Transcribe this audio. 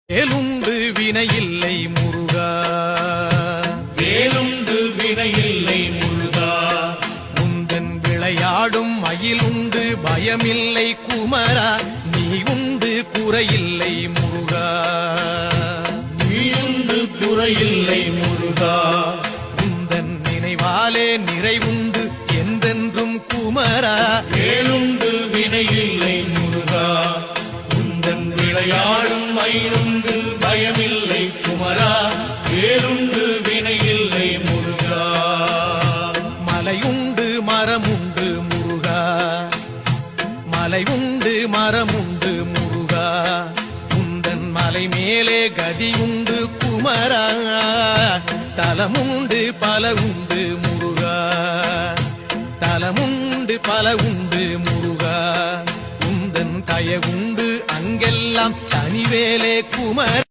வேலுண்டு வினையில்லை முருகா, வேலுண்டு வினையில்லை முருகா. முந்தன் விளையாடும் மயிலுண்டு பயமில்லை குமரா, நீ உண்டு குறையில்லை முருகா. நீயுண்டு குறையில்லை முருகா. முந்தன் நினைவாலே நிறைவுண்டு என்றென்றும் குமரா. வேலுண்டு வினையில்லை முருகா. உந்தன் விளையாடும் மயிலுண்டு பயமில்லை குமரா. வேலுண்டு வினையில்லை முருகா. மலையுண்டு மரமுண்டு முருகா, மலையுண்டு மரமுண்டு முருகா. உந்தன் மலை மேலே கதியுண்டு குமரா, தலமுண்டு பல உண்டு முருகா, தலமுண்டு பல உண்டு முருகா. உந்தன் தயவுண்டு அங்கெல்லாம் தனிவேலே குமர.